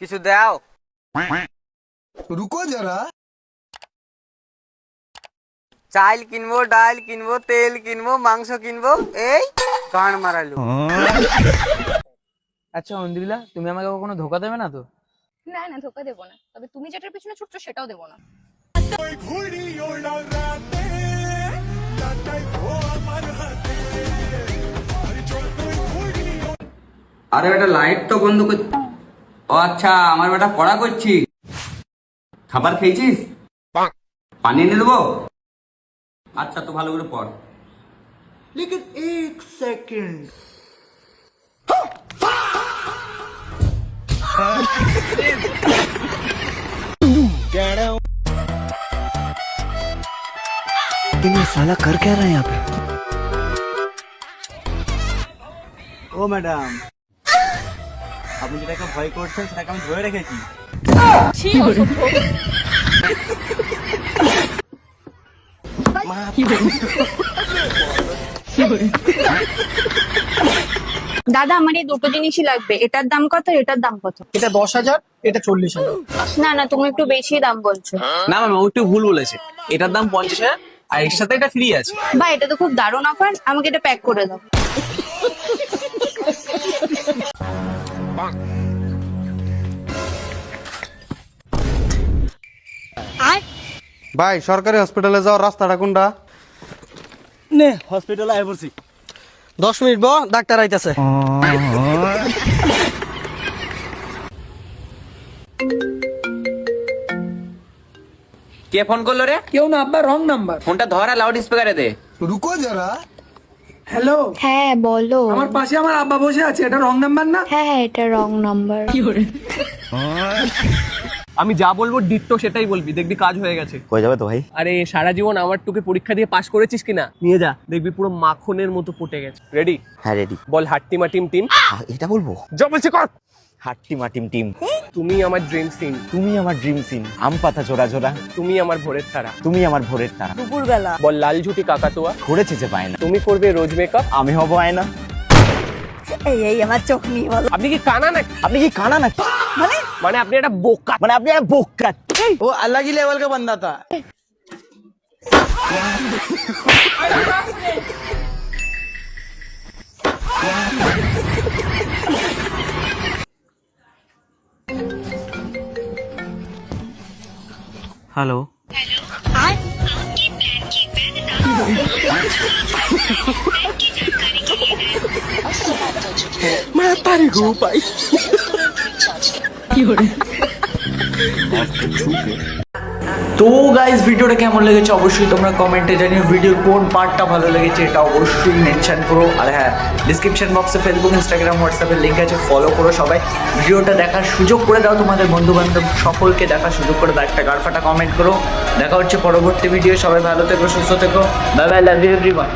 কিছু দাও। रुको जरा। চাল কিনবো, ডাল কিনবো, তেল কিনবো, মাংস কিনবো, এই গান মারালো। আচ্ছা অঞ্জলিলা, তুমি আমাকে কখনো ধোকা দেবে না তো? না না, ধোকা দেবো না, তবে তুমি যেটার পিছনে ছুটছো সেটাও দেবো না। আরে বেটা লাইট তো বন্ধ কর। ও আচ্ছা, আমার বেটা পড়া করছি। খাবার খেয়েছিস? পানি এনে দেবো? আচ্ছা, তো ভালো করে পড়। লেকিন এক সেকেন্ড। ये साला कर क्या रहा है यहाँ पे? ও ম্যাডাম, আপনি যেটাকে ভয় করছেন সেটাকে আমি ধরে রেখেছি। ছি, অসভ্য। দাদা, আমার এই দুটো জিনিসই লাগবে। এটার দাম কত, এটার দাম কত? এটা 10,000, এটা 40,000। না না, তুমি একটু বেশি দাম বলছো। না ম্যাম, ও একটু ভুল বলেছে। এটার দাম 50,000 আর এর সাথে এটা ফ্রি আছে। বা এটা তো খুব দারুণ অফার, আমাকে এটা প্যাক করে দাও। ভাই সরকারি হসপিটালে যাওয়ার রাস্তাটা কোনটা? নে হসপিটালে আয় পড়ছি। 10 মিনিট ডাক্তার আইতাছে। কে ফোন করলো রে? কেউ না আব্বা, রং নাম্বার। ফোনটা ধর আর লাউড স্পিকারে দে। रुको जरा। হ্যালো, হ্যাঁ বলো। আমার পাশে আমার আব্বা বসে আছে, এটা রং নাম্বার না? হ্যাঁ হ্যাঁ, এটা রং নাম্বার। আমি যা বলবো ডিট্টো সেটাই বলবি, দেখবি কাজ হয়ে গেছে। কই যাবে তো ভাই? আরে সারা জীবন আমার টুকে পরীক্ষা দিয়ে পাশ করেছিস কিনা, নিয়ে যা, দেখবি পুরো মাখনের মতো ফুটে গেছে। রেডি? হ্যাঁ রেডি। বল হাট্টিমা টিম টিম। এটা বলবো? যা বলছি কর। হাট্টি মাটিম টিম। তুমি আমার ড্রিম সিন, তুমি আমার ড্রিম সিন। আম পাতা জোড়া জোড়া, তুমি আমার ভোরের তারা। তুমি আমার ভোরের তারা। দুপুরবেলা। বল লাল ঝুটি কাকাতুয়া। ঘুরেছে যে পায় না, তুমি করবে রোজ মেকআপ, আমি হব আয়না। এই আমার চোখ নিয়ে বলো। আপনি কি কানা নাকি? আপনি কি কানা নাকি? মানে আপনি একটা বোকা। মানে আপনি একটা বোকা। वो अलग ही लेवल का बंदा था। হ্যালো। मैं तारी गो पाई। তো গাইস, ভিডিওটা কেমন লেগেছে অবশ্যই তোমরা কমেন্টে জানিও। ভিডিওর কোন পার্টটা ভালো লেগেছে এটা অবশ্যই মেনশন করো। আর হ্যাঁ, ডিসক্রিপশন বক্সে ফেসবুক, ইনস্টাগ্রাম, হোয়াটসঅ্যাপের লিঙ্ক আছে, ফলো করো সবাই। ভিডিওটা দেখার সুযোগ করে দাও, তোমাদের বন্ধু বান্ধব সকলকে দেখার সুযোগ করে দাও। একটা গাড়ফাটা কমেন্ট করো। দেখা হচ্ছে পরবর্তী ভিডিও। সবাই ভালো থেকো, সুস্থ থেকো। Bye bye, love you everyone.